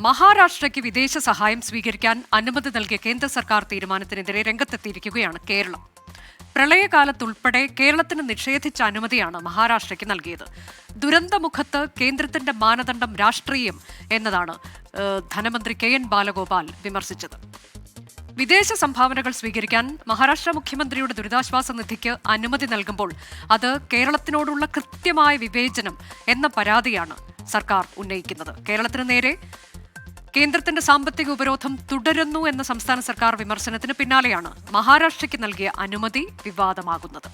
മഹാരാഷ്ട്രയ്ക്ക് വിദേശ സഹായം സ്വീകരിക്കാൻ അനുമതി നൽകിയ കേന്ദ്ര സർക്കാർ തീരുമാനത്തിനെതിരെ രംഗത്തെത്തിയിരിക്കുകയാണ് കേരളം. പ്രളയകാലത്തുൾപ്പെടെ കേരളത്തിന് നിഷേധിച്ച അനുമതിയാണ് മഹാരാഷ്ട്രയ്ക്ക് നൽകിയത്. ദുരന്തമുഖത്ത് കേന്ദ്രത്തിന്റെ മാനദണ്ഡം രാഷ്ട്രീയം എന്നതാണ് ധനമന്ത്രി KN ബാലഗോപാൽ വിമർശിച്ചത്. വിദേശ സംഭാവനകൾ സ്വീകരിക്കാൻ മഹാരാഷ്ട്ര മുഖ്യമന്ത്രിയുടെ ദുരിതാശ്വാസ നിധിക്ക് അനുമതി നൽകുമ്പോൾ അത് കേരളത്തിനോടുള്ള കൃത്യമായ വിവേചനം എന്ന പരാതിയാണ് സർക്കാർ ഉന്നയിക്കുന്നത്. കേരളത്തിന് നേരെ കേന്ദ്രത്തിന്റെ സാമ്പത്തിക ഉപരോധം തുടരുന്നു എന്ന സംസ്ഥാന സർക്കാർ വിമർശനത്തിന് പിന്നാലെയാണ് മഹാരാഷ്ട്രയ്ക്ക് നൽകിയ അനുമതി വിവാദമാകുന്നത്.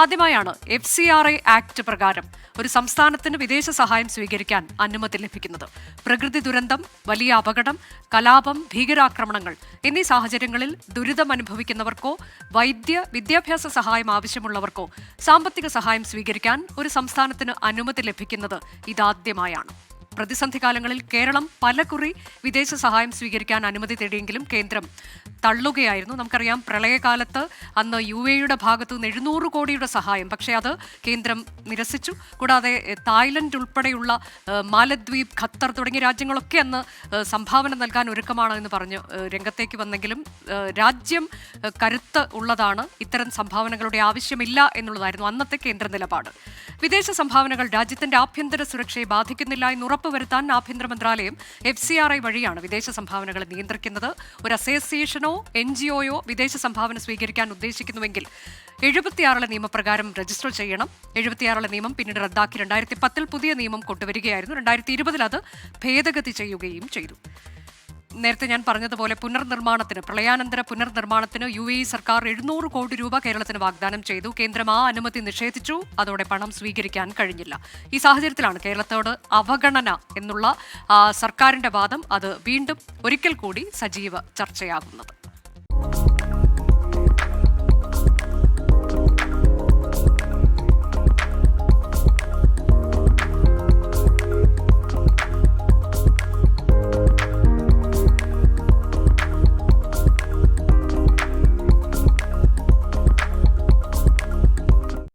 ആദ്യമായാണ് FCRA ആക്ട് പ്രകാരം ഒരു സംസ്ഥാനത്തിന് വിദേശ സഹായം സ്വീകരിക്കാൻ അനുമതി ലഭിക്കുന്നത്. പ്രകൃതി ദുരന്തം, വലിയ അപകടം, കലാപം, ഭീകരാക്രമണങ്ങൾ എന്നീ സാഹചര്യങ്ങളിൽ ദുരിതം അനുഭവിക്കുന്നവർക്കോ വിദ്യാഭ്യാസ സഹായം ആവശ്യമുള്ളവർക്കോ സാമ്പത്തിക സഹായം സ്വീകരിക്കാൻ ഒരു സംസ്ഥാനത്തിന് അനുമതി ലഭിക്കുന്നത് ഇതാദ്യമായാണ്. പ്രതിസന്ധി കാലങ്ങളിൽ കേരളം പലകുറി വിദേശ സഹായം സ്വീകരിക്കാൻ അനുമതി തേടിയെങ്കിലും കേന്ദ്രം തള്ളുകയായിരുന്നു. നമുക്കറിയാം, പ്രളയകാലത്ത് അന്ന് UAEയുടെ ഭാഗത്തു നിന്ന് 700 കോടിയുടെ സഹായം, പക്ഷേ അത് കേന്ദ്രം നിരസിച്ചു. കൂടാതെ തായ്ലൻഡ് ഉൾപ്പെടെയുള്ള മാലദ്വീപ്, ഖത്തർ തുടങ്ങിയ രാജ്യങ്ങളൊക്കെ അന്ന് സംഭാവന നൽകാൻ ഒരുക്കമാണ് എന്ന് പറഞ്ഞ് രംഗത്തേക്ക് വന്നെങ്കിലും രാജ്യം കരുത്ത് ഉള്ളതാണ്, ഇത്തരം സംഭാവനകളുടെ ആവശ്യമില്ല എന്നുള്ളതായിരുന്നു അന്നത്തെ കേന്ദ്ര നിലപാട്. വിദേശ സംഭാവനകൾ രാജ്യത്തിന്റെ ആഭ്യന്തര സുരക്ഷയെ ബാധിക്കുന്നില്ല എന്ന് ഉറപ്പുവരുത്താൻ ആഭ്യന്തര മന്ത്രാലയം FCRA വഴിയാണ് വിദേശ സംഭാവനകളെ നിയന്ത്രിക്കുന്നത്. ഒരു അസോസിയേഷനോ NGOയോ വിദേശ സംഭാവന സ്വീകരിക്കാൻ ഉദ്ദേശിക്കുന്നുവെങ്കിൽ 76 നിയമപ്രകാരം രജിസ്റ്റർ ചെയ്യണം. 76 നിയമം പിന്നീട് റദ്ദാക്കി 2010 പുതിയ നിയമം കൊണ്ടുവരികയായിരുന്നു. 2020 അത് ഭേദഗതി ചെയ്യുകയും ചെയ്തു. നേരത്തെ ഞാൻ പറഞ്ഞതുപോലെ പ്രളയാനന്തര പുനർനിർമ്മാണത്തിന് UAE സർക്കാർ 700 കോടി രൂപ കേരളത്തിന് വാഗ്ദാനം ചെയ്തു. കേന്ദ്രം ആ അനുമതി നിഷേധിച്ചു. അതോടെ പണം സ്വീകരിക്കാൻ കഴിഞ്ഞില്ല. ഈ സാഹചര്യത്തിലാണ് കേരളത്തോട് അവഗണന എന്നുള്ള സർക്കാരിന്റെ വാദം അത് വീണ്ടും ഒരിക്കൽ കൂടി സജീവ ചർച്ചയാകുന്നത്.